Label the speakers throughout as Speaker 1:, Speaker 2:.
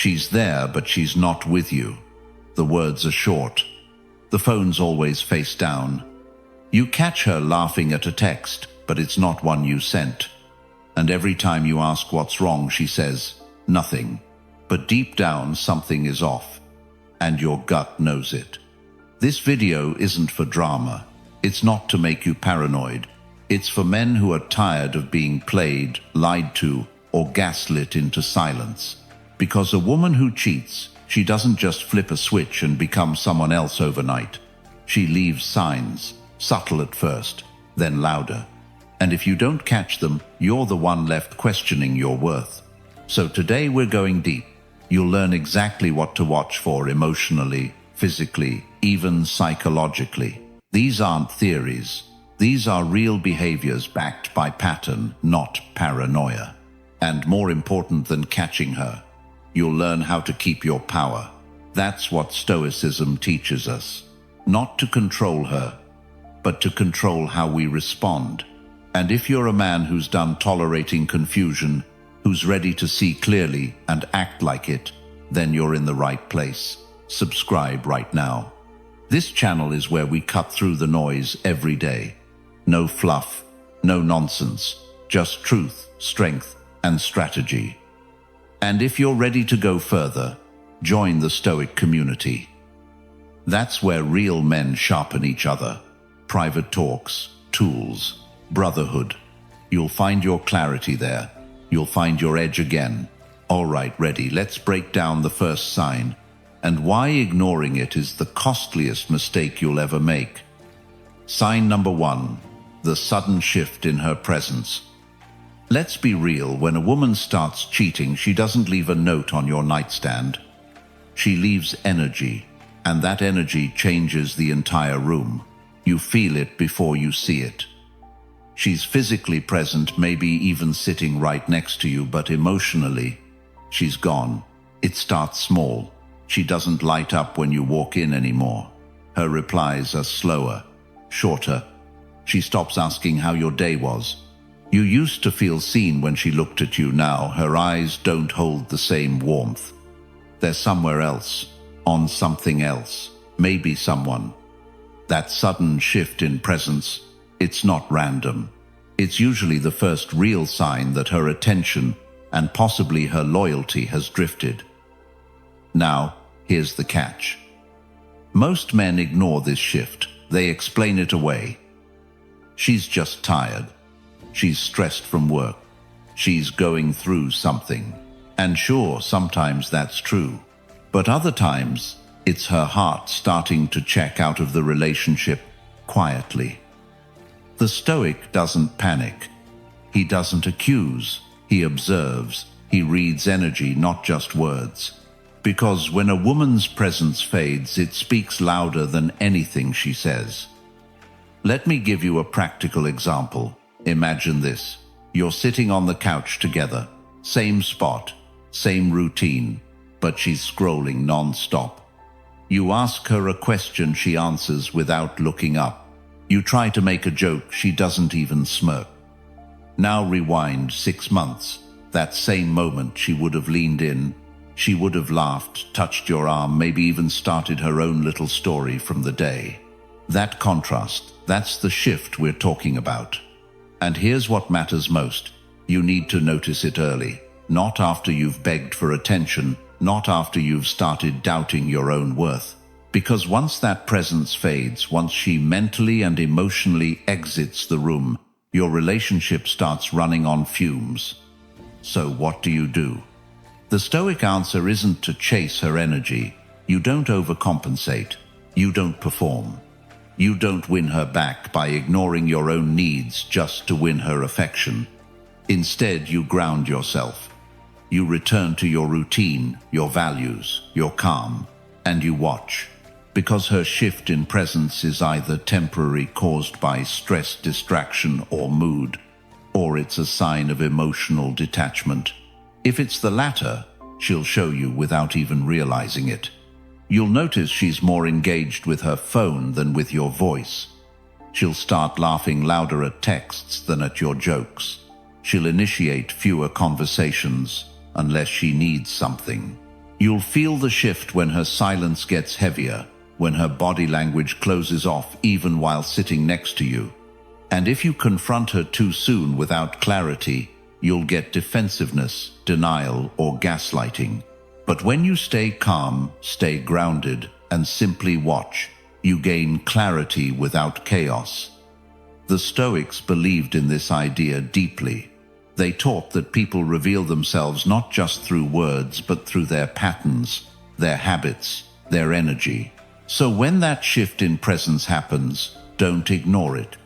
Speaker 1: She's there, but she's not with you. The words are short. The phone's always face down. You catch her laughing at a text, but it's not one you sent. And every time you ask what's wrong, she says, nothing. But deep down, something is off. And your gut knows it. This video isn't for drama. It's not to make you paranoid. It's for men who are tired of being played, lied to, or gaslit into silence. Because a woman who cheats, she doesn't just flip a switch and become someone else overnight. She leaves signs, subtle at first, then louder. And if you don't catch them, you're the one left questioning your worth. So today we're going deep. You'll learn exactly what to watch for emotionally, physically, even psychologically. These aren't theories. These are real behaviors backed by pattern, not paranoia. And more important than catching her, you'll learn how to keep your power. That's what Stoicism teaches us. Not to control her, but to control how we respond. And if you're a man who's done tolerating confusion, who's ready to see clearly and act like it, then you're in the right place. Subscribe right now. This channel is where we cut through the noise every day. No fluff, no nonsense, just truth, strength, and strategy. And if you're ready to go further, join the Stoic community. That's where real men sharpen each other. Private talks, tools, brotherhood. You'll find your clarity there. You'll find your edge again. All right, ready. Let's break down the first sign and why ignoring it is the costliest mistake you'll ever make. Sign number 1, the sudden shift in her presence. Let's be real, when a woman starts cheating, she doesn't leave a note on your nightstand. She leaves energy, and that energy changes the entire room. You feel it before you see it. She's physically present, maybe even sitting right next to you, but emotionally, she's gone. It starts small. She doesn't light up when you walk in anymore. Her replies are slower, shorter. She stops asking how your day was. You used to feel seen when she looked at you. Now her eyes don't hold the same warmth. They're somewhere else, on something else, maybe someone. That sudden shift in presence, it's not random. It's usually the first real sign that her attention and possibly her loyalty has drifted. Now, here's the catch. Most men ignore this shift. They explain it away. She's just tired. She's stressed from work. She's going through something. And sure, sometimes that's true. But other times, it's her heart starting to check out of the relationship quietly. The Stoic doesn't panic. He doesn't accuse. He observes. He reads energy, not just words. Because when a woman's presence fades, it speaks louder than anything she says. Let me give you a practical example. Imagine this. You're sitting on the couch together. Same spot, same routine, but she's scrolling non-stop. You ask her a question, she answers without looking up. You try to make a joke, she doesn't even smirk. Now rewind 6 months. That same moment she would have leaned in. She would have laughed, touched your arm, maybe even started her own little story from the day. That contrast, that's the shift we're talking about. And here's what matters most. You need to notice it early, not after you've begged for attention, not after you've started doubting your own worth. Because once that presence fades, once she mentally and emotionally exits the room, your relationship starts running on fumes. So what do? The Stoic answer isn't to chase her energy. You don't overcompensate. You don't perform. You don't win her back by ignoring your own needs just to win her affection. Instead, you ground yourself. You return to your routine, your values, your calm, and you watch. Because her shift in presence is either temporary, caused by stress, distraction, or mood, or it's a sign of emotional detachment. If it's the latter, she'll show you without even realizing it. You'll notice she's more engaged with her phone than with your voice. She'll start laughing louder at texts than at your jokes. She'll initiate fewer conversations unless she needs something. You'll feel the shift when her silence gets heavier, when her body language closes off even while sitting next to you. And if you confront her too soon without clarity, you'll get defensiveness, denial, or gaslighting. But when you stay calm, stay grounded, and simply watch, you gain clarity without chaos. The Stoics believed in this idea deeply. They taught that people reveal themselves not just through words, but through their patterns, their habits, their energy. So when that shift in presence happens, don't ignore it.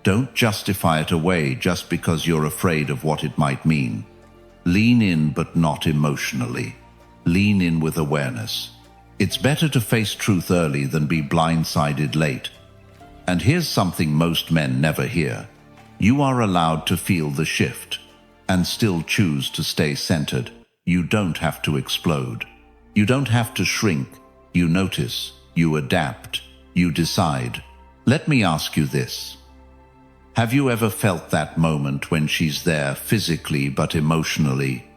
Speaker 1: Don't justify it away just because you're afraid of what it might mean. Lean in, but not emotionally. Lean in with awareness. It's better to face truth early than be blindsided late. And here's something most men never hear. You are allowed to feel the shift and still choose to stay centered. You don't have to explode. You don't have to shrink. You notice. You adapt. You decide. Let me ask you this. Have you ever felt that moment when she's there physically but emotionally?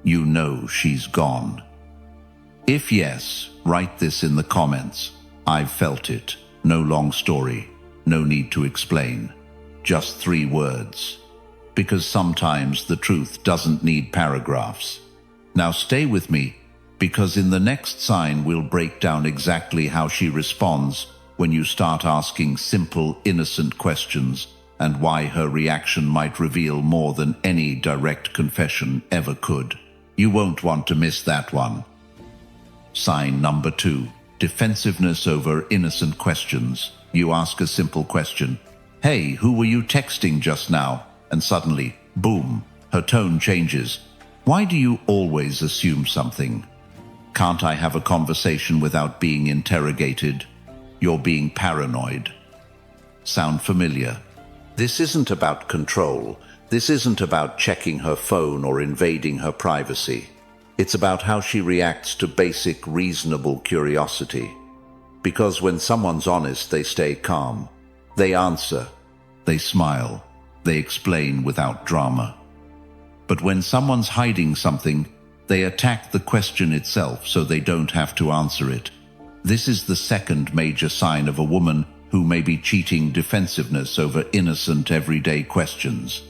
Speaker 1: You know she's gone. If yes, write this in the comments. I've felt it. No long story. No need to explain. Just 3 words. Because sometimes the truth doesn't need paragraphs. Now stay with me, because in the next sign we'll break down exactly how she responds when you start asking simple, innocent questions, and why her reaction might reveal more than any direct confession ever could. You won't want to miss that one. Sign number 2. Defensiveness over innocent questions. You ask a simple question. Hey, who were you texting just now? And suddenly, boom, her tone changes. Why do you always assume something? Can't I have a conversation without being interrogated? You're being paranoid. Sound familiar? This isn't about control. This isn't about checking her phone or invading her privacy. It's about how she reacts to basic, reasonable curiosity. Because when someone's honest, they stay calm. They answer. They smile. They explain without drama. But when someone's hiding something, they attack the question itself so they don't have to answer it. This is the second major sign of a woman who may be cheating: defensiveness over innocent, everyday questions.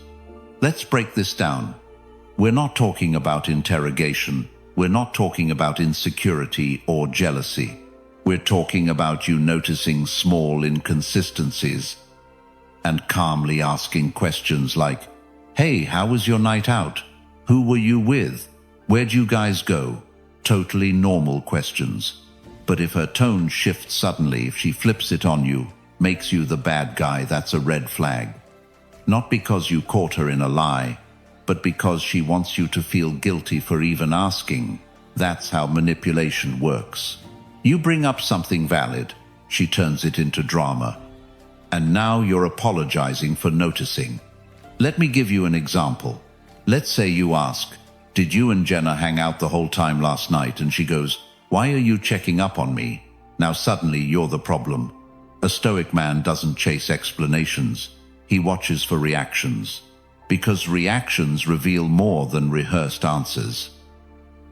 Speaker 1: Let's break this down. We're not talking about interrogation. We're not talking about insecurity or jealousy. We're talking about you noticing small inconsistencies and calmly asking questions like, hey, how was your night out? Who were you with? Where'd you guys go? Totally normal questions. But if her tone shifts suddenly, if she flips it on you, makes you the bad guy, that's a red flag. Not because you caught her in a lie, but because she wants you to feel guilty for even asking. That's how manipulation works. You bring up something valid, she turns it into drama. And now you're apologizing for noticing. Let me give you an example. Let's say you ask, did you and Jenna hang out the whole time last night? And she goes, why are you checking up on me? Now suddenly you're the problem. A Stoic man doesn't chase explanations. He watches for reactions. Because reactions reveal more than rehearsed answers.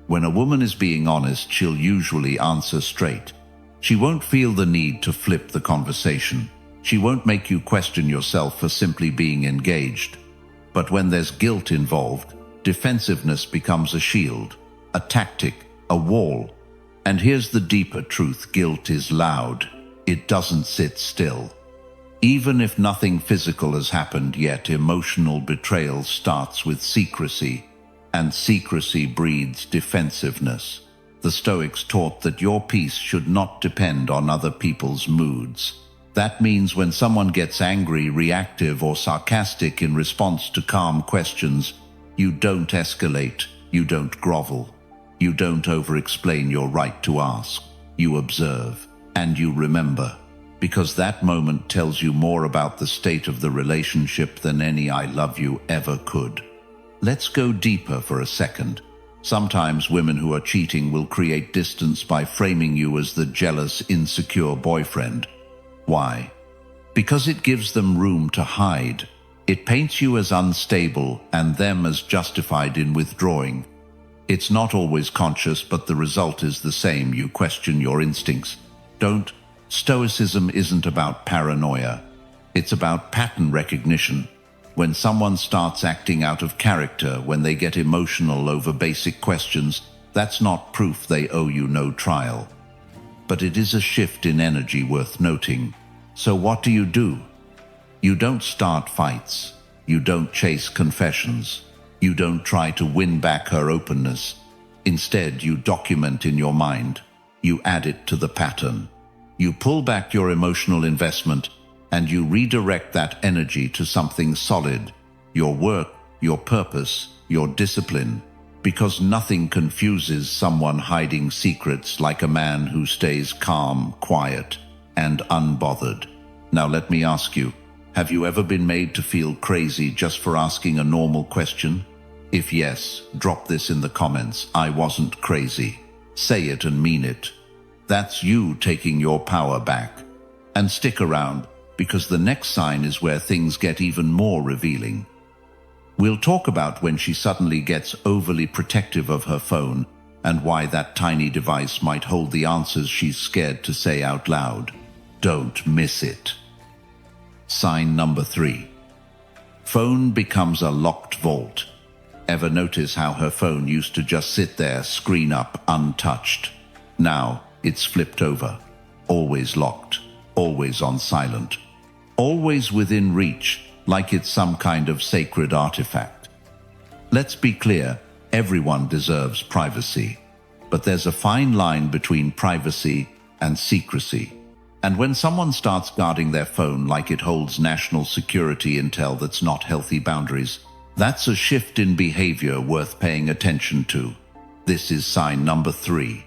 Speaker 1: When a woman is being honest, she'll usually answer straight. She won't feel the need to flip the conversation. She won't make you question yourself for simply being engaged. But when there's guilt involved, defensiveness becomes a shield, a tactic, a wall. And here's the deeper truth: guilt is loud. It doesn't sit still. Even if nothing physical has happened yet, emotional betrayal starts with secrecy, and secrecy breeds defensiveness. The Stoics taught that your peace should not depend on other people's moods. That means when someone gets angry, reactive, or sarcastic in response to calm questions, you don't escalate, you don't grovel, you don't over-explain your right to ask. You observe, and you remember. Because that moment tells you more about the state of the relationship than any "I love you" ever could. Let's go deeper for a second. Sometimes women who are cheating will create distance by framing you as the jealous, insecure boyfriend. Why? Because it gives them room to hide. It paints you as unstable and them as justified in withdrawing. It's not always conscious, but the result is the same. You question your instincts. Don't. Stoicism isn't about paranoia. It's about pattern recognition. When someone starts acting out of character, when they get emotional over basic questions, that's not proof they owe you no trial. But it is a shift in energy worth noting. So what do? You don't start fights. You don't chase confessions. You don't try to win back her openness. Instead, you document in your mind. You add it to the pattern. You pull back your emotional investment and you redirect that energy to something solid, your work, your purpose, your discipline, because nothing confuses someone hiding secrets like a man who stays calm, quiet, and unbothered. Now let me ask you, have you ever been made to feel crazy just for asking a normal question? If yes, drop this in the comments. I wasn't crazy. Say it and mean it. That's you taking your power back. And stick around, because the next sign is where things get even more revealing. We'll talk about when she suddenly gets overly protective of her phone and why that tiny device might hold the answers she's scared to say out loud. Don't miss it. Sign number 3. Phone becomes a locked vault. Ever notice how her phone used to just sit there, screen up, untouched? Now it's flipped over. Always locked. Always on silent. Always within reach, like it's some kind of sacred artifact. Let's be clear, everyone deserves privacy. But there's a fine line between privacy and secrecy. And when someone starts guarding their phone like it holds national security intel that's not healthy boundaries, that's a shift in behavior worth paying attention to. This is sign number 3.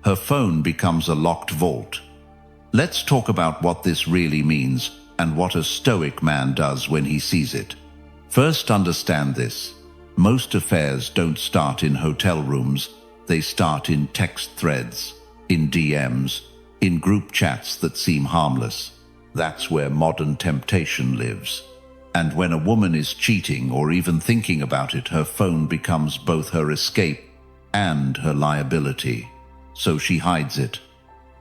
Speaker 1: Her phone becomes a locked vault. Let's talk about what this really means and what a Stoic man does when he sees it. First, understand this. Most affairs don't start in hotel rooms. They start in text threads, in DMs, in group chats that seem harmless. That's where modern temptation lives. And when a woman is cheating or even thinking about it, her phone becomes both her escape and her liability. So she hides it.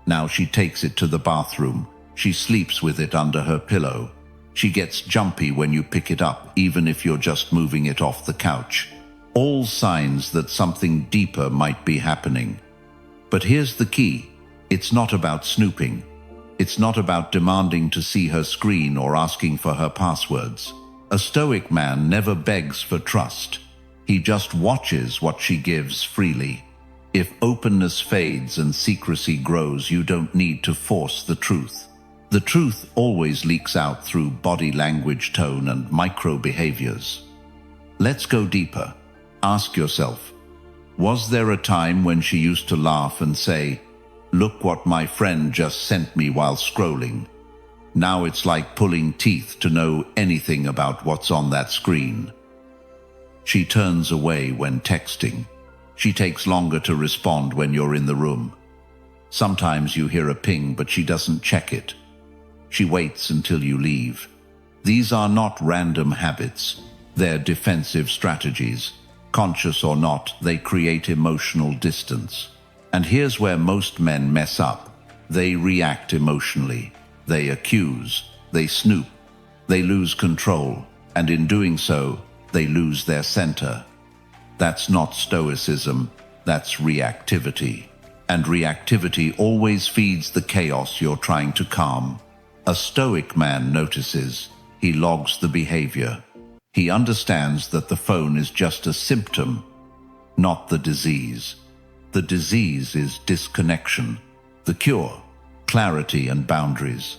Speaker 1: Now she takes it to the bathroom. She sleeps with it under her pillow. She gets jumpy when you pick it up, even if you're just moving it off the couch. All signs that something deeper might be happening. But here's the key. It's not about snooping. It's not about demanding to see her screen or asking for her passwords. A Stoic man never begs for trust. He just watches what she gives freely. If openness fades and secrecy grows, you don't need to force the truth. The truth always leaks out through body language, tone, and micro behaviors. Let's go deeper. Ask yourself, was there a time when she used to laugh and say, "Look what my friend just sent me," while scrolling? Now it's like pulling teeth to know anything about what's on that screen. She turns away when texting. She takes longer to respond when you're in the room. Sometimes you hear a ping, but she doesn't check it. She waits until you leave. These are not random habits. They're defensive strategies. Conscious or not, they create emotional distance. And here's where most men mess up. They react emotionally. They accuse. They snoop. They lose control. And in doing so, they lose their center. That's not Stoicism. That's reactivity. And reactivity always feeds the chaos you're trying to calm. A Stoic man notices. He logs the behavior. He understands that the phone is just a symptom, not the disease. The disease is disconnection. The cure, clarity and boundaries.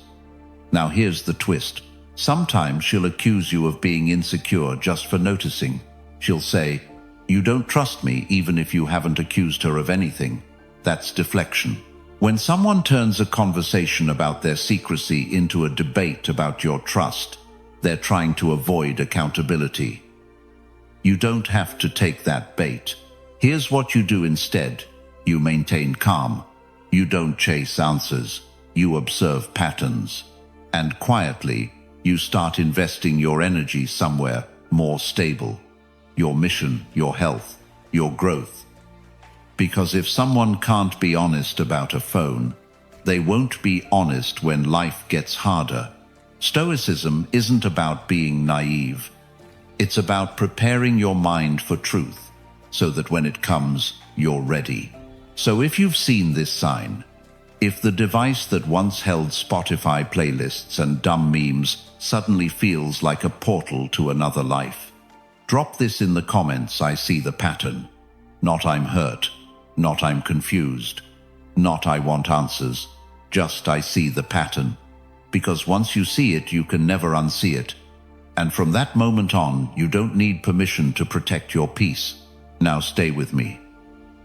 Speaker 1: Now here's the twist. Sometimes she'll accuse you of being insecure just for noticing. She'll say, "You don't trust me," even if you haven't accused her of anything. That's deflection. When someone turns a conversation about their secrecy into a debate about your trust, they're trying to avoid accountability. You don't have to take that bait. Here's what you do instead. You maintain calm. You don't chase answers. You observe patterns. And quietly, you start investing your energy somewhere more stable. Your mission, your health, your growth. Because if someone can't be honest about a phone, they won't be honest when life gets harder. Stoicism isn't about being naive. It's about preparing your mind for truth, so that when it comes, you're ready. So if you've seen this sign, if the device that once held Spotify playlists and dumb memes suddenly feels like a portal to another life, drop this in the comments. I see the pattern. Not I'm hurt, not I'm confused, not I want answers, just I see the pattern. Because once you see it, you can never unsee it. And from that moment on, you don't need permission to protect your peace. Now stay with me.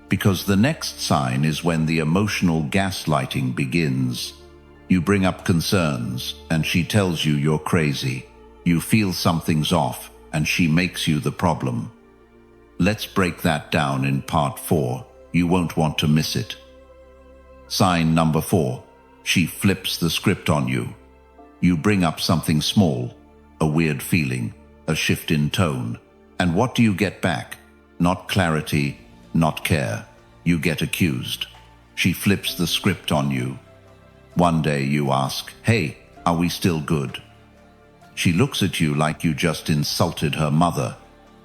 Speaker 1: Because the next sign is when the emotional gaslighting begins. You bring up concerns, and she tells you you're crazy. You feel something's off, and she makes you the problem. Let's break that down in part 4. You won't want to miss it. Sign number 4. She flips the script on you. You bring up something small, a weird feeling, a shift in tone. And what do you get back? Not clarity, not care. You get accused. She flips the script on you. One day you ask, "Hey, are we still good?" She looks at you like you just insulted her mother.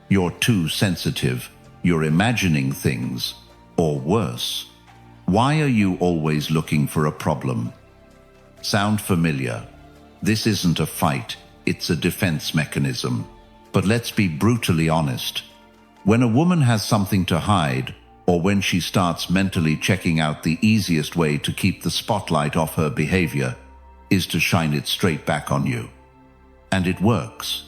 Speaker 1: You're too sensitive. You're imagining things. Or worse. Why are you always looking for a problem? Sound familiar? This isn't a fight, it's a defense mechanism. But let's be brutally honest. When a woman has something to hide, or when she starts mentally checking out, the easiest way to keep the spotlight off her behavior is to shine it straight back on you. And it works.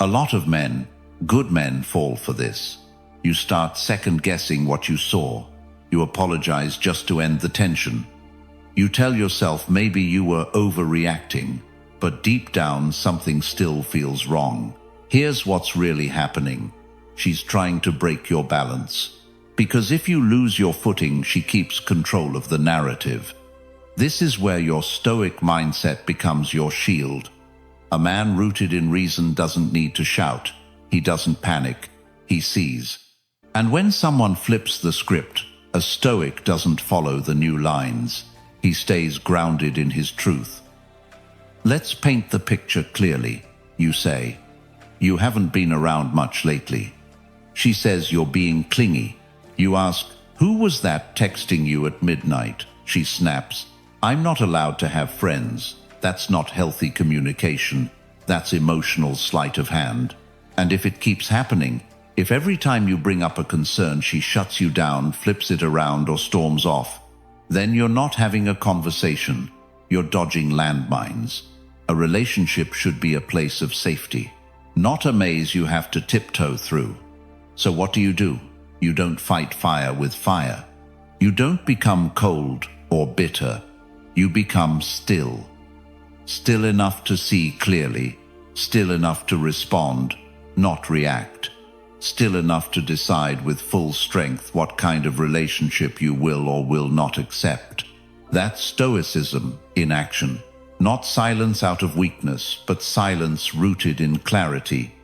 Speaker 1: A lot of men, good men, fall for this. You start second-guessing what you saw. You apologize just to end the tension. You tell yourself maybe you were overreacting, but deep down something still feels wrong. Here's what's really happening. She's trying to break your balance. Because if you lose your footing, she keeps control of the narrative. This is where your Stoic mindset becomes your shield. A man rooted in reason doesn't need to shout. He doesn't panic. He sees. And when someone flips the script, a Stoic doesn't follow the new lines. He stays grounded in his truth. Let's paint the picture clearly. You say, "You haven't been around much lately." She says you're being clingy. You ask, "Who was that texting you at midnight?" She snaps, "I'm not allowed to have friends. That's not healthy communication. That's emotional sleight of hand." And if it keeps happening, if every time you bring up a concern she shuts you down, flips it around, or storms off, then you're not having a conversation. You're dodging landmines. A relationship should be a place of safety, not a maze you have to tiptoe through. So what do? You don't fight fire with fire. You don't become cold or bitter. You become still. Still enough to see clearly. Still enough to respond, not react. Still enough to decide with full strength what kind of relationship you will or will not accept. That's Stoicism in action. Not silence out of weakness, but silence rooted in clarity.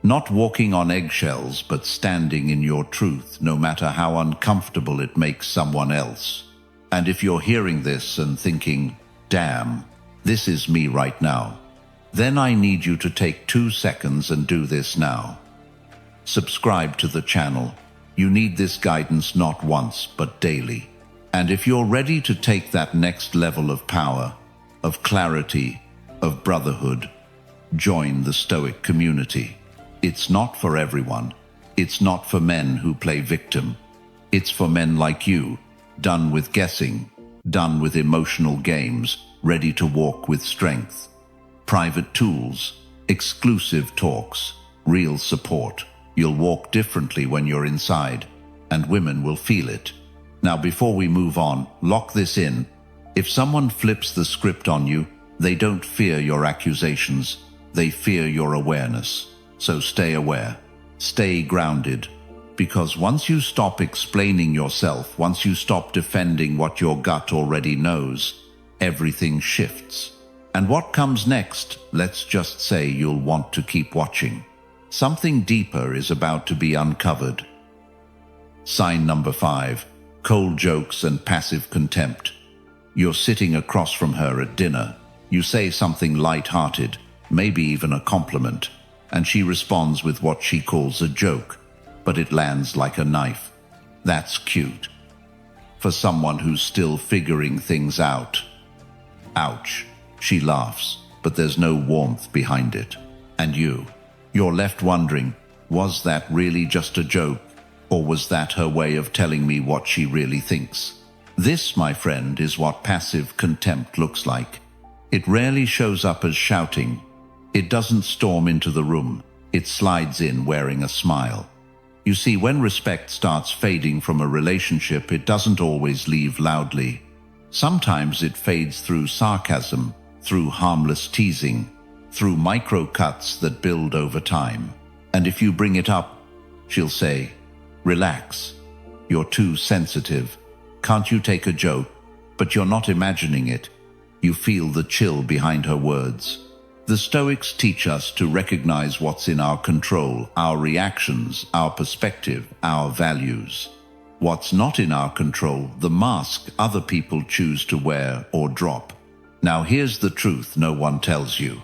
Speaker 1: Not walking on eggshells, but standing in your truth, no matter how uncomfortable it makes someone else. And if you're hearing this and thinking, "Damn, this is me right now," then I need you to take 2 seconds and do this now. Subscribe to the channel. You need this guidance not once, but daily. And if you're ready to take that next level of power, of clarity, of brotherhood, join the Stoic community. It's not for everyone. It's not for men who play victim. It's for men like you, done with guessing, done with emotional games, ready to walk with strength. Private tools, exclusive talks, real support. You'll walk differently when you're inside, and women will feel it. Now, before we move on, lock this in. If someone flips the script on you, they don't fear your accusations. They fear your awareness. So stay aware. Stay grounded. Because once you stop explaining yourself, once you stop defending what your gut already knows, everything shifts. And what comes next, let's just say you'll want to keep watching. Something deeper is about to be uncovered. Sign number 5. cold jokes and passive contempt. You're sitting across from her at dinner. You say something light-hearted, maybe even a compliment, and she responds with what she calls a joke, but it lands like a knife. That's cute. For someone who's still figuring things out. Ouch. She laughs, but there's no warmth behind it. And you're left wondering, was that really just a joke? Or was that her way of telling me what she really thinks? This, my friend, is what passive contempt looks like. It rarely shows up as shouting. It doesn't storm into the room. It slides in wearing a smile. You see, when respect starts fading from a relationship, it doesn't always leave loudly. Sometimes it fades through sarcasm, through harmless teasing, through micro cuts that build over time. And if you bring it up, she'll say, "Relax. You're too sensitive. Can't you take a joke?" But you're not imagining it. You feel the chill behind her words. The Stoics teach us to recognize what's in our control, our reactions, our perspective, our values. What's not in our control, the mask other people choose to wear or drop. Now here's the truth no one tells you.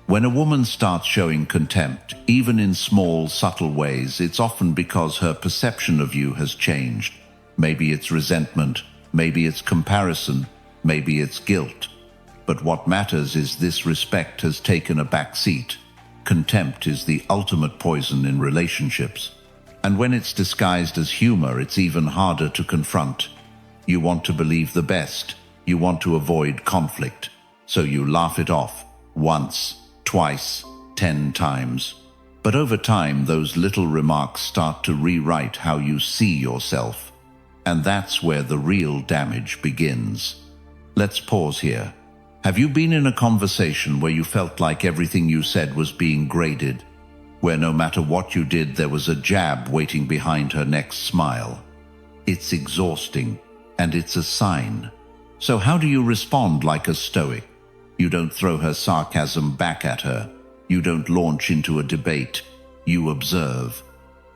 Speaker 1: When a woman starts showing contempt, even in small, subtle ways, it's often because her perception of you has changed. Maybe it's resentment, maybe it's comparison, maybe it's guilt. But what matters is this: respect has taken a back seat. Contempt is the ultimate poison in relationships. And when it's disguised as humor, it's even harder to confront. You want to believe the best. You want to avoid conflict. So you laugh it off, once, twice, 10 times. But over time, those little remarks start to rewrite how you see yourself. And that's where the real damage begins. Let's pause here. Have you been in a conversation where you felt like everything you said was being graded? Where no matter what you did, there was a jab waiting behind her next smile? It's exhausting, and it's a sign. So how do you respond like a Stoic? You don't throw her sarcasm back at her. You don't launch into a debate. You observe.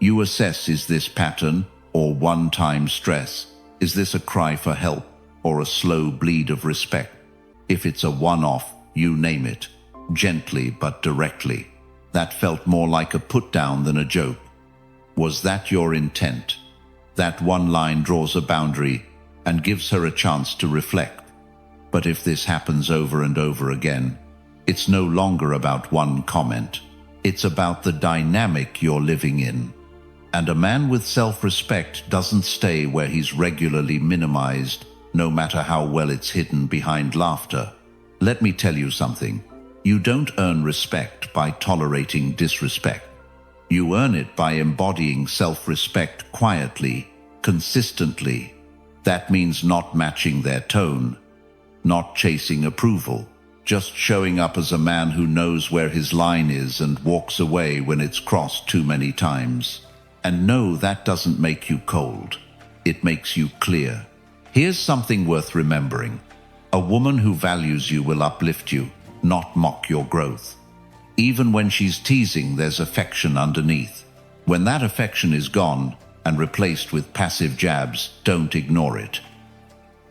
Speaker 1: You assess, is this pattern or one-time stress? Is this a cry for help or a slow bleed of respect? If it's a one-off, you name it, gently but directly. That felt more like a put-down than a joke. Was that your intent? That one line draws a boundary and gives her a chance to reflect. But if this happens over and over again, it's no longer about one comment. It's about the dynamic you're living in. And a man with self-respect doesn't stay where he's regularly minimized, no matter how well it's hidden behind laughter. Let me tell you something. You don't earn respect by tolerating disrespect. You earn it by embodying self-respect quietly, consistently. That means not matching their tone, not chasing approval, just showing up as a man who knows where his line is and walks away when it's crossed too many times. And no, that doesn't make you cold. It makes you clear. Here's something worth remembering. A woman who values you will uplift you, not mock your growth. Even when she's teasing, there's affection underneath. When that affection is gone and replaced with passive jabs, don't ignore it.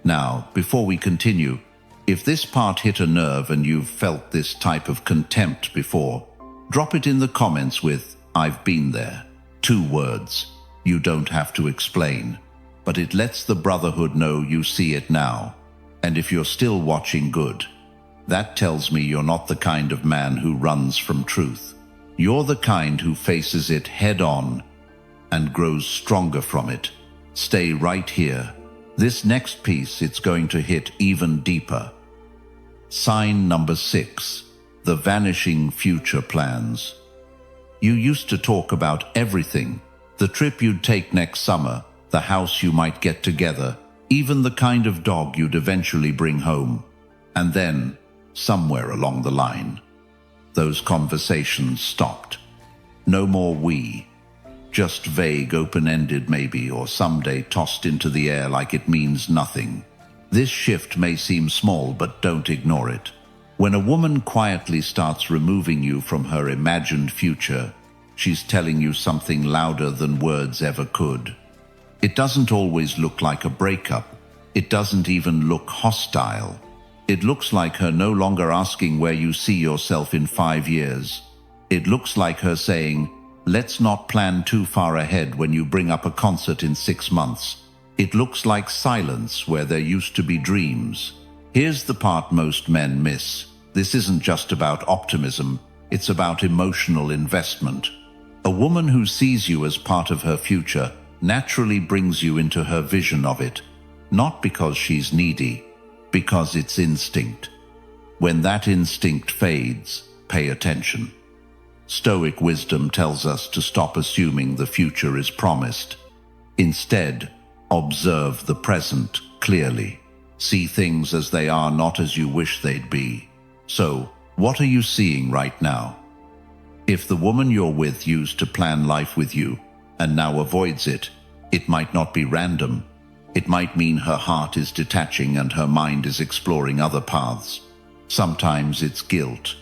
Speaker 1: Now, before we continue, if this part hit a nerve and you've felt this type of contempt before, drop it in the comments with, "I've been there." 2 words. You don't have to explain. But it lets the brotherhood know you see it now. And if you're still watching, good. That tells me you're not the kind of man who runs from truth. You're the kind who faces it head on and grows stronger from it. Stay right here. This next piece, it's going to hit even deeper. Sign number 6, the vanishing future plans. You used to talk about everything. The trip you'd take next summer, the house you might get together, even the kind of dog you'd eventually bring home. And then, somewhere along the line, those conversations stopped. No more we. Just vague, open-ended maybe, or someday tossed into the air like it means nothing. This shift may seem small, but don't ignore it. When a woman quietly starts removing you from her imagined future, she's telling you something louder than words ever could. It doesn't always look like a breakup. It doesn't even look hostile. It looks like her no longer asking where you see yourself in 5 years. It looks like her saying, let's not plan too far ahead when you bring up a concert in 6 months. It looks like silence where there used to be dreams. Here's the part most men miss. This isn't just about optimism, it's about emotional investment. A woman who sees you as part of her future naturally brings you into her vision of it, not because she's needy, because it's instinct. When that instinct fades, pay attention. Stoic wisdom tells us to stop assuming the future is promised. Instead, observe the present clearly. See things as they are, not as you wish they'd be. So, what are you seeing right now? If the woman you're with used to plan life with you and now avoids it, it might not be random. It might mean her heart is detaching and her mind is exploring other paths. Sometimes it's guilt,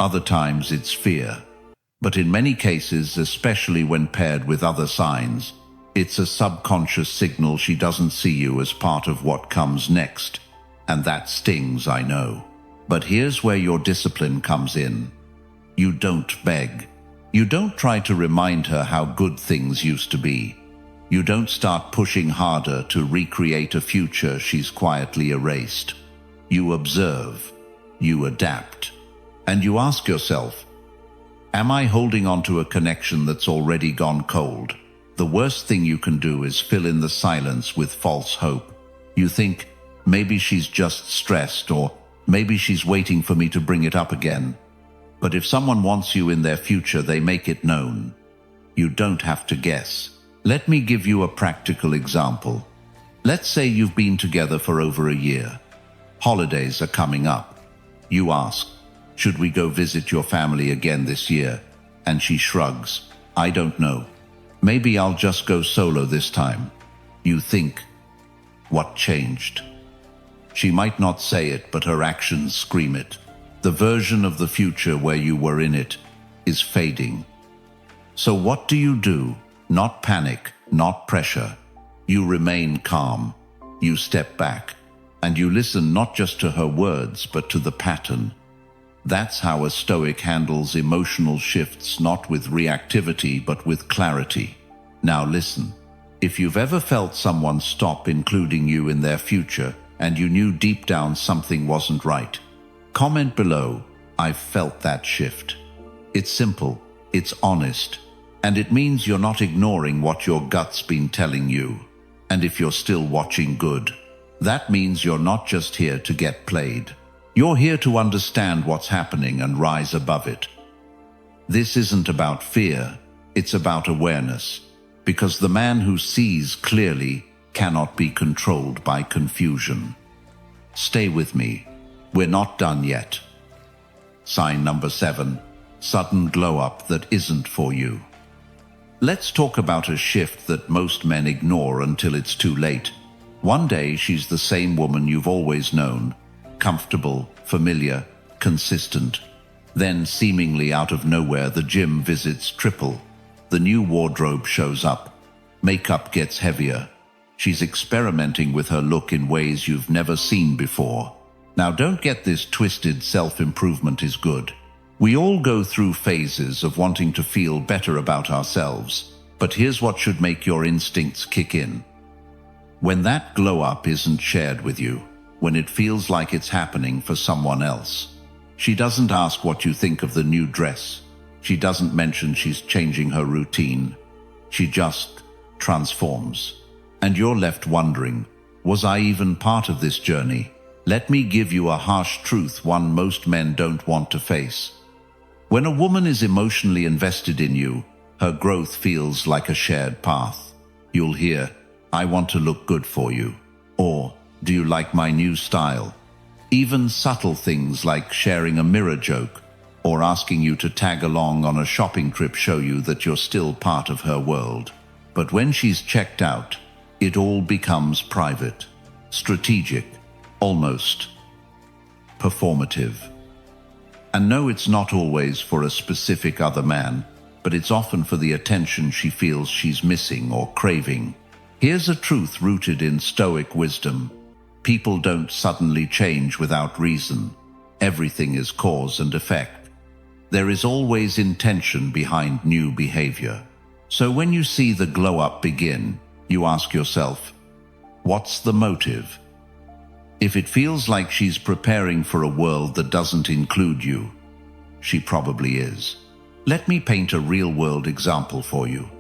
Speaker 1: other times it's fear. But in many cases, especially when paired with other signs, it's a subconscious signal she doesn't see you as part of what comes next. And that stings, I know. But here's where your discipline comes in. You don't beg. You don't try to remind her how good things used to be. You don't start pushing harder to recreate a future she's quietly erased. You observe. You adapt. And you ask yourself, am I holding on to a connection that's already gone cold? The worst thing you can do is fill in the silence with false hope. You think, maybe she's just stressed, or maybe she's waiting for me to bring it up again. But if someone wants you in their future, they make it known. You don't have to guess. Let me give you a practical example. Let's say you've been together for over a year. Holidays are coming up. You ask, should we go visit your family again this year? And she shrugs, I don't know. Maybe I'll just go solo this time. You think, what changed? She might not say it, but her actions scream it. The version of the future where you were in it is fading. So what do? Not panic, not pressure. You remain calm. You step back. And you listen not just to her words, but to the pattern. That's how a Stoic handles emotional shifts, not with reactivity, but with clarity. Now listen. If you've ever felt someone stop including you in their future, and you knew deep down something wasn't right, comment below, I've felt that shift. It's simple, it's honest, and it means you're not ignoring what your gut's been telling you. And if you're still watching, good. That means you're not just here to get played. You're here to understand what's happening and rise above it. This isn't about fear, it's about awareness, because the man who sees clearly cannot be controlled by confusion. Stay with me. We're not done yet. Sign number 7, sudden glow-up that isn't for you. Let's talk about a shift that most men ignore until it's too late. One day she's the same woman you've always known, comfortable, familiar, consistent. Then, seemingly out of nowhere, the gym visits triple. The new wardrobe shows up. Makeup gets heavier. She's experimenting with her look in ways you've never seen before. Now don't get this twisted, self-improvement is good. We all go through phases of wanting to feel better about ourselves, but here's what should make your instincts kick in. When that glow-up isn't shared with you, when it feels like it's happening for someone else. She doesn't ask what you think of the new dress. She doesn't mention she's changing her routine. She just transforms. And you're left wondering, was I even part of this journey? Let me give you a harsh truth, one most men don't want to face. When a woman is emotionally invested in you, her growth feels like a shared path. You'll hear, I want to look good for you. Or, do you like my new style? Even subtle things like sharing a mirror joke or asking you to tag along on a shopping trip show you that you're still part of her world. But when she's checked out, it all becomes private, strategic, almost performative. And no, it's not always for a specific other man, but it's often for the attention she feels she's missing or craving. Here's a truth rooted in Stoic wisdom. People don't suddenly change without reason. Everything is cause and effect. There is always intention behind new behavior. So when you see the glow-up begin, you ask yourself, what's the motive? If it feels like she's preparing for a world that doesn't include you, she probably is. Let me paint a real-world example for you.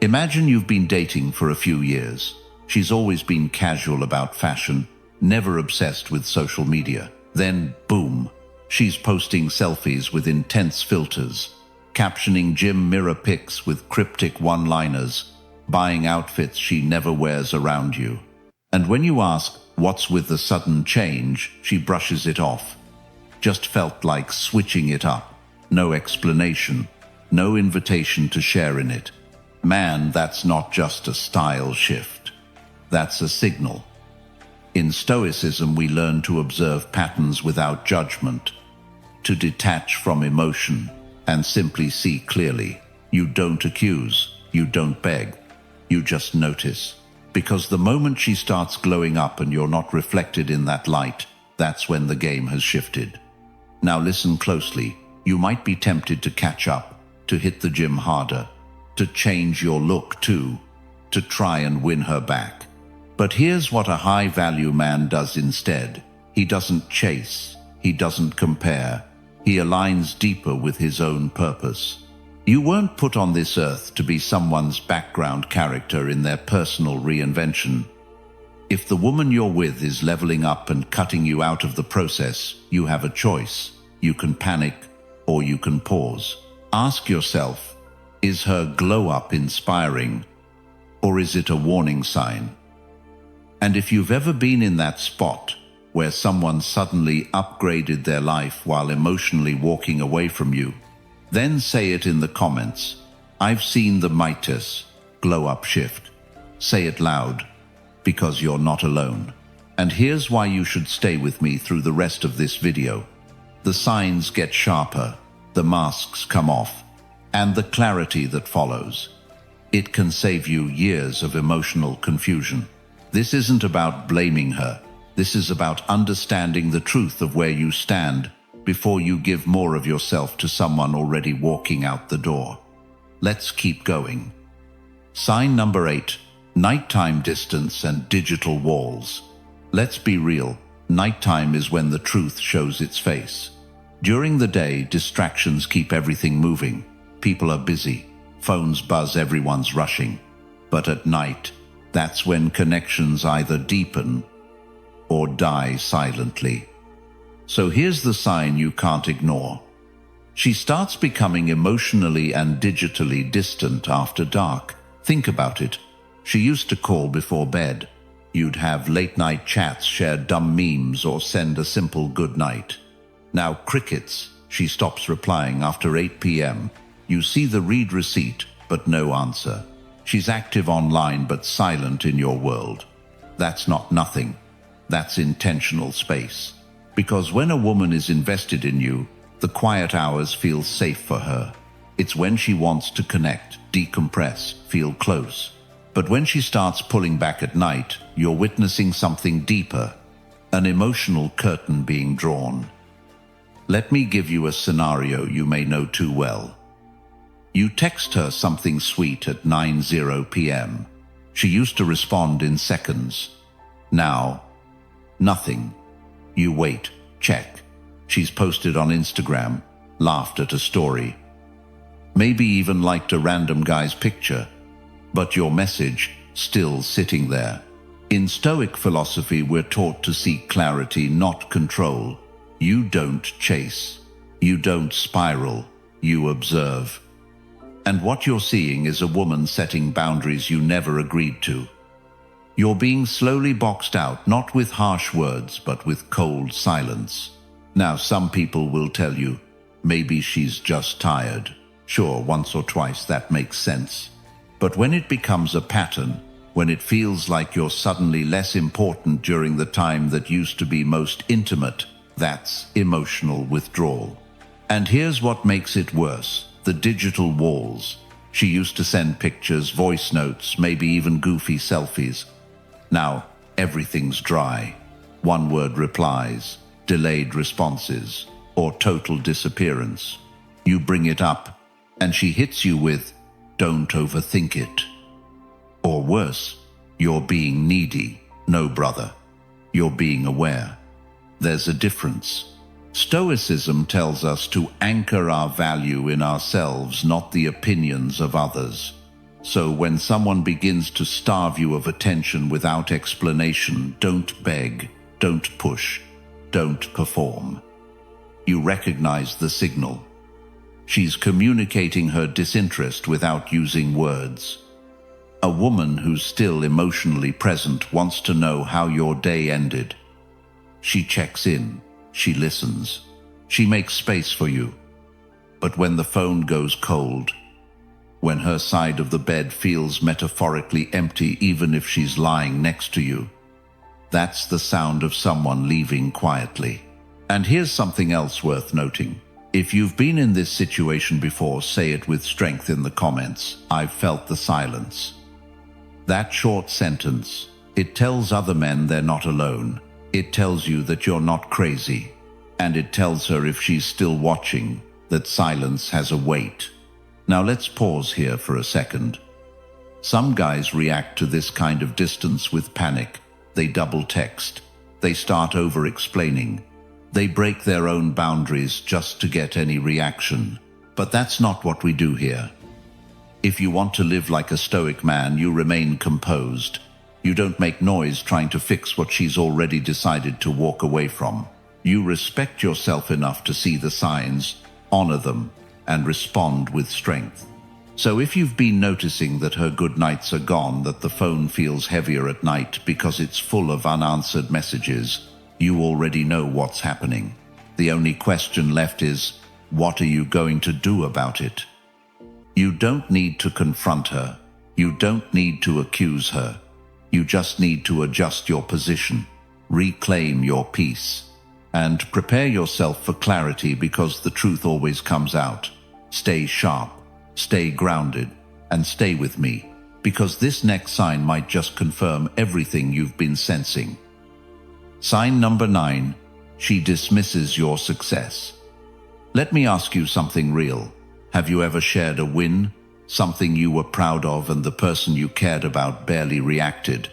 Speaker 1: Imagine you've been dating for a few years. She's always been casual about fashion, never obsessed with social media. Then, boom, she's posting selfies with intense filters, captioning gym mirror pics with cryptic one-liners, buying outfits she never wears around you. And when you ask, what's with the sudden change, she brushes it off. Just felt like switching it up. No explanation, no invitation to share in it. Man, that's not just a style shift. That's a signal. In Stoicism, we learn to observe patterns without judgment, to detach from emotion, and simply see clearly. You don't accuse, you don't beg, you just notice. Because the moment she starts glowing up and you're not reflected in that light, that's when the game has shifted. Now listen closely. You might be tempted to catch up, to hit the gym harder, to change your look too, to try and win her back. But here's what a high-value man does instead. He doesn't chase, he doesn't compare, he aligns deeper with his own purpose. You weren't put on this earth to be someone's background character in their personal reinvention. If the woman you're with is leveling up and cutting you out of the process, you have a choice. You can panic, or you can pause. Ask yourself, is her glow-up inspiring, or is it a warning sign? And if you've ever been in that spot where someone suddenly upgraded their life while emotionally walking away from you, then say it in the comments. I've seen the Midas glow-up shift. Say it loud, because you're not alone. And here's why you should stay with me through the rest of this video. The signs get sharper, the masks come off, and the clarity that follows. It can save you years of emotional confusion. This isn't about blaming her. This is about understanding the truth of where you stand before you give more of yourself to someone already walking out the door. Let's keep going. Sign number 8, nighttime distance and digital walls. Let's be real. Nighttime is when the truth shows its face. During the day, distractions keep everything moving. People are busy. Phones buzz, everyone's rushing. But at night, that's when connections either deepen or die silently. So here's the sign you can't ignore. She starts becoming emotionally and digitally distant after dark. Think about it. She used to call before bed. You'd have late-night chats, share dumb memes, or send a simple good night. Now crickets. She stops replying after 8 p.m. You see the read receipt, but no answer. She's active online but silent in your world. That's not nothing. That's intentional space. Because when a woman is invested in you, the quiet hours feel safe for her. It's when she wants to connect, decompress, feel close. But when she starts pulling back at night, you're witnessing something deeper, an emotional curtain being drawn. Let me give you a scenario you may know too well. You text her something sweet at 9:00 p.m. She used to respond in seconds. Now, nothing. You wait, check. She's posted on Instagram, laughed at a story, maybe even liked a random guy's picture, but your message still sitting there. In Stoic philosophy, we're taught to seek clarity, not control. You don't chase. You don't spiral. You observe. And what you're seeing is a woman setting boundaries you never agreed to. You're being slowly boxed out, not with harsh words, but with cold silence. Now, some people will tell you, maybe she's just tired. Sure, once or twice that makes sense. But when it becomes a pattern, when it feels like you're suddenly less important during the time that used to be most intimate, that's emotional withdrawal. And here's what makes it worse: the digital walls. She used to send pictures, voice notes, maybe even goofy selfies. Now, everything's dry. One-word replies, delayed responses, or total disappearance. You bring it up, and she hits you with, "Don't overthink it." Or worse, "You're being needy." No, brother. You're being aware. There's a difference. Stoicism tells us to anchor our value in ourselves, not the opinions of others. So when someone begins to starve you of attention without explanation, don't beg, don't push, don't perform. You recognize the signal. She's communicating her disinterest without using words. A woman who's still emotionally present wants to know how your day ended. She checks in, she listens, she makes space for you. But when the phone goes cold, when her side of the bed feels metaphorically empty even if she's lying next to you, that's the sound of someone leaving quietly. And here's something else worth noting. If you've been in this situation before, say it with strength in the comments. I've felt the silence. That short sentence, it tells other men they're not alone. It tells you that you're not crazy. And it tells her, if she's still watching, that silence has a weight. Now let's pause here for a second. Some guys react to this kind of distance with panic. They double text. They start over-explaining. They break their own boundaries just to get any reaction. But that's not what we do here. If you want to live like a Stoic man, you remain composed. You don't make noise trying to fix what she's already decided to walk away from. You respect yourself enough to see the signs, honor them, and respond with strength. So if you've been noticing that her good nights are gone, that the phone feels heavier at night because it's full of unanswered messages, you already know what's happening. The only question left is, what are you going to do about it? You don't need to confront her. You don't need to accuse her. You just need to adjust your position, reclaim your peace, and prepare yourself for clarity, because the truth always comes out. Stay sharp, stay grounded, and stay with me, because this next sign might just confirm everything you've been sensing. Sign number 9, she dismisses your success. Let me ask you something real. Have you ever shared a win? Something you were proud of and the person you cared about barely reacted?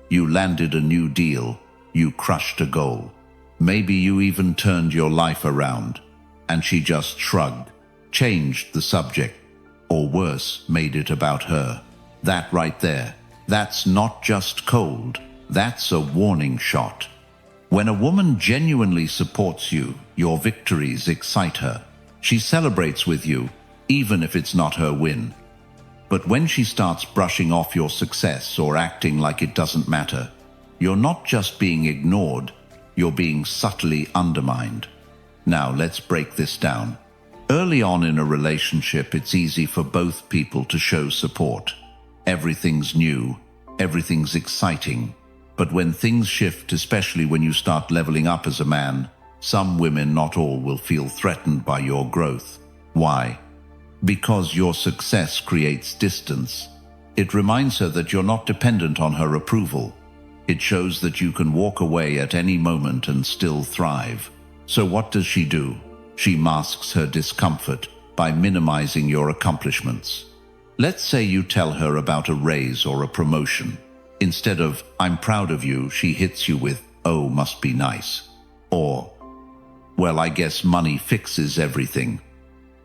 Speaker 1: You landed a new deal. You crushed a goal. Maybe you even turned your life around. And she just shrugged, changed the subject, or worse, made it about her. That right there, that's not just cold. That's a warning shot. When a woman genuinely supports you, your victories excite her. She celebrates with you, even if it's not her win. But when she starts brushing off your success or acting like it doesn't matter, you're not just being ignored, you're being subtly undermined. Now let's break this down. Early on in a relationship, it's easy for both people to show support. Everything's new, everything's exciting. But when things shift, especially when you start leveling up as a man, some women, not all, will feel threatened by your growth. Why? Because your success creates distance. It reminds her that you're not dependent on her approval. It shows that you can walk away at any moment and still thrive. So what does she do? She masks her discomfort by minimizing your accomplishments. Let's say you tell her about a raise or a promotion. Instead of, "I'm proud of you," she hits you with, "Oh, must be nice." Or, "Well, I guess money fixes everything."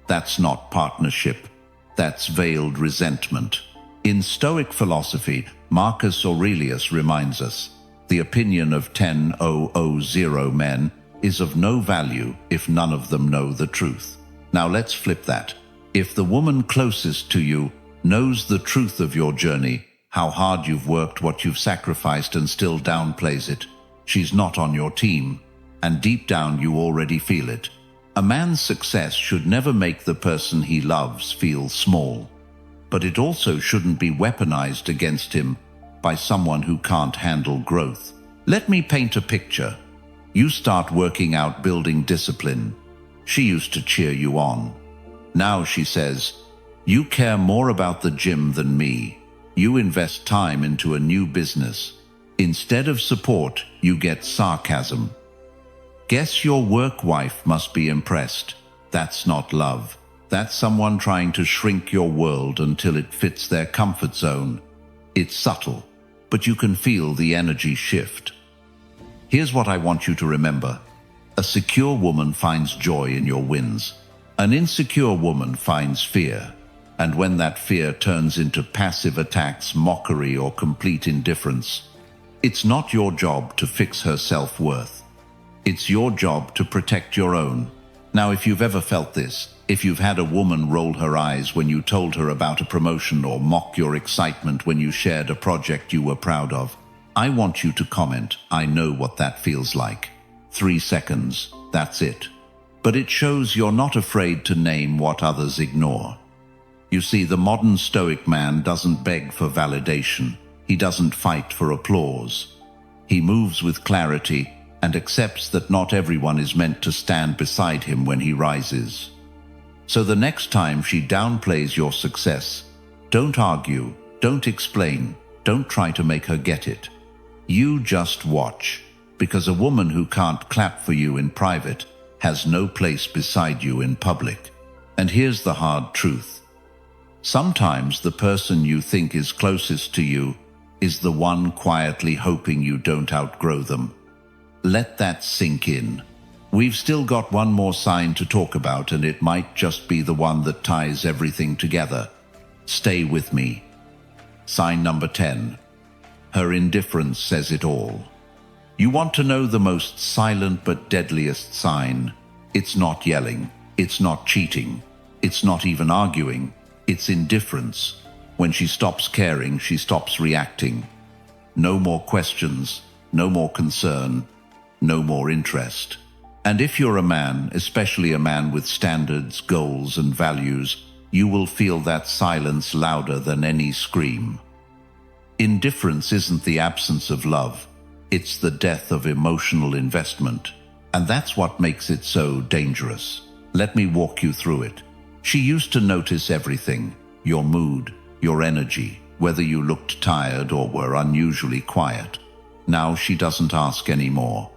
Speaker 1: That's not partnership. That's veiled resentment. In Stoic philosophy, Marcus Aurelius reminds us, the opinion of 10,000 men is of no value if none of them know the truth. Now let's flip that. If the woman closest to you knows the truth of your journey, how hard you've worked, what you've sacrificed, and still downplays it, she's not on your team. And deep down you already feel it. A man's success should never make the person he loves feel small. But it also shouldn't be weaponized against him by someone who can't handle growth. Let me paint a picture. You start working out, building discipline. She used to cheer you on. Now she says, You care more about the gym than me. You invest time into a new business. Instead of support, you get sarcasm. Guess your work wife must be impressed. That's not love. That's someone trying to shrink your world until it fits their comfort zone. It's subtle, but you can feel the energy shift. Here's what I want you to remember. A secure woman finds joy in your wins. An insecure woman finds fear. And when that fear turns into passive attacks, mockery, or complete indifference, it's not your job to fix her self-worth. It's your job to protect your own. Now, if you've ever felt this, if you've had a woman roll her eyes when you told her about a promotion or mock your excitement when you shared a project you were proud of, I want you to comment, "I know what that feels like." 3 seconds, that's it. But it shows you're not afraid to name what others ignore. You see, the modern Stoic man doesn't beg for validation. He doesn't fight for applause. He moves with clarity and accepts that not everyone is meant to stand beside him when he rises. So the next time she downplays your success, don't argue, don't explain, don't try to make her get it. You just watch, because a woman who can't clap for you in private has no place beside you in public. And here's the hard truth. Sometimes the person you think is closest to you is the one quietly hoping you don't outgrow them. Let that sink in. We've still got one more sign to talk about, and it might just be the one that ties everything together. Stay with me. Sign number 10. Her indifference says it all. You want to know the most silent but deadliest sign? It's not yelling. It's not cheating. It's not even arguing. It's indifference. When she stops caring, she stops reacting. No more questions, no more concern, no more interest. And if you're a man, especially a man with standards, goals, and values, you will feel that silence louder than any scream. Indifference isn't the absence of love. It's the death of emotional investment. And that's what makes it so dangerous. Let me walk you through it. She used to notice everything, your mood, your energy, whether you looked tired or were unusually quiet. Now she doesn't ask anymore.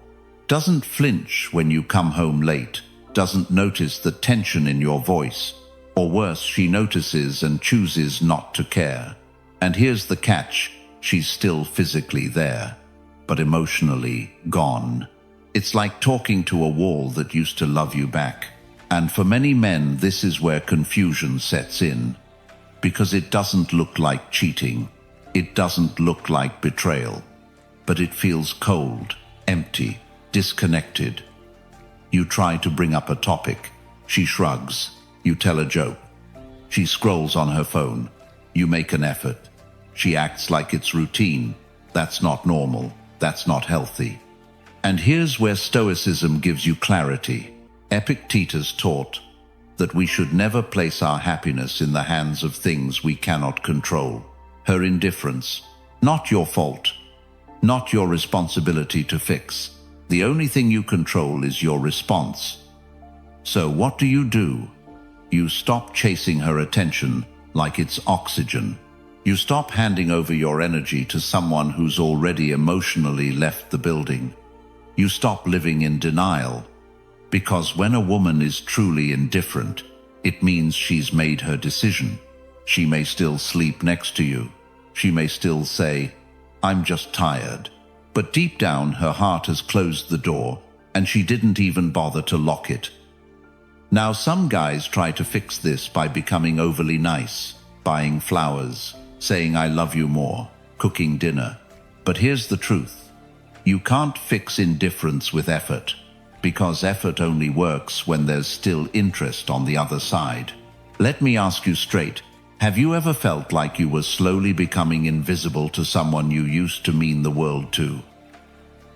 Speaker 1: Doesn't flinch when you come home late, doesn't notice the tension in your voice. Or worse, she notices and chooses not to care. And here's the catch, she's still physically there, but emotionally gone. It's like talking to a wall that used to love you back. And for many men, this is where confusion sets in. Because it doesn't look like cheating. It doesn't look like betrayal. But it feels cold, empty, disconnected. You try to bring up a topic. She shrugs. You tell a joke. She scrolls on her phone. You make an effort. She acts like it's routine. That's not normal. That's not healthy. And here's where Stoicism gives you clarity. Epictetus taught that we should never place our happiness in the hands of things we cannot control. Her indifference, not your fault, not your responsibility to fix. The only thing you control is your response. So what do? You stop chasing her attention like it's oxygen. You stop handing over your energy to someone who's already emotionally left the building. You stop living in denial. Because when a woman is truly indifferent, it means she's made her decision. She may still sleep next to you. She may still say, "I'm just tired." But deep down, her heart has closed the door, and she didn't even bother to lock it. Now, some guys try to fix this by becoming overly nice, buying flowers, saying "I love you more," cooking dinner. But here's the truth. You can't fix indifference with effort. Because effort only works when there's still interest on the other side. Let me ask you straight, have you ever felt like you were slowly becoming invisible to someone you used to mean the world to?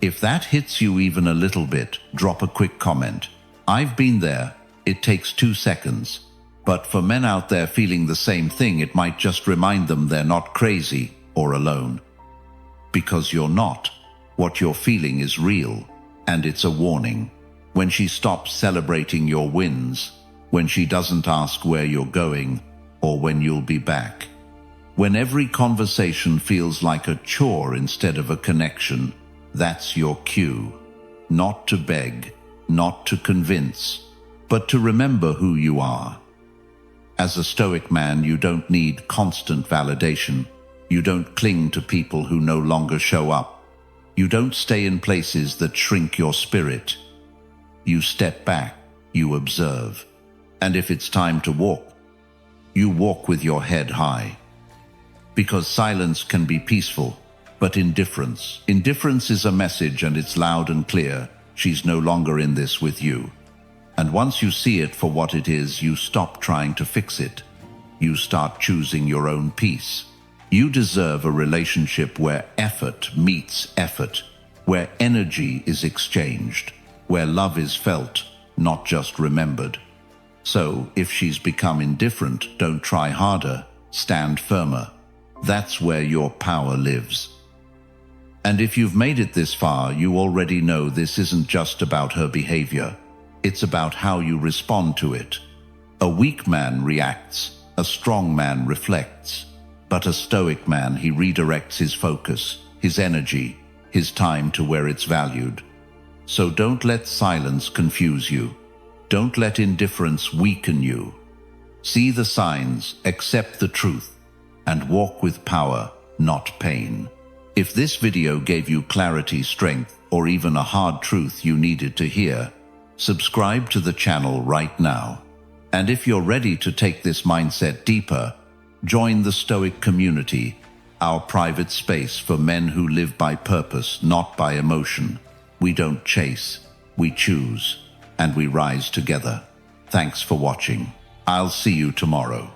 Speaker 1: If that hits you even a little bit, drop a quick comment. I've been there. It takes 2 seconds. But for men out there feeling the same thing, it might just remind them they're not crazy or alone. Because you're not. What you're feeling is real, and it's a warning. When she stops celebrating your wins, when she doesn't ask where you're going, or when you'll be back. When every conversation feels like a chore instead of a connection, that's your cue. Not to beg, not to convince, but to remember who you are. As a Stoic man, you don't need constant validation. You don't cling to people who no longer show up. You don't stay in places that shrink your spirit. You step back, you observe. And if it's time to walk, you walk with your head high. Because silence can be peaceful, but indifference is a message, and it's loud and clear. She's no longer in this with you. And once you see it for what it is, you stop trying to fix it. You start choosing your own peace. You deserve a relationship where effort meets effort, where energy is exchanged, where love is felt, not just remembered. So, if she's become indifferent, don't try harder, stand firmer. That's where your power lives. And if you've made it this far, you already know this isn't just about her behavior. It's about how you respond to it. A weak man reacts, a strong man reflects. But a Stoic man, he redirects his focus, his energy, his time to where it's valued. So don't let silence confuse you. Don't let indifference weaken you. See the signs, accept the truth, and walk with power, not pain. If this video gave you clarity, strength, or even a hard truth you needed to hear, subscribe to the channel right now. And if you're ready to take this mindset deeper, join the Stoic community, our private space for men who live by purpose, not by emotion. We don't chase, we choose, and we rise together. Thanks for watching. I'll see you tomorrow.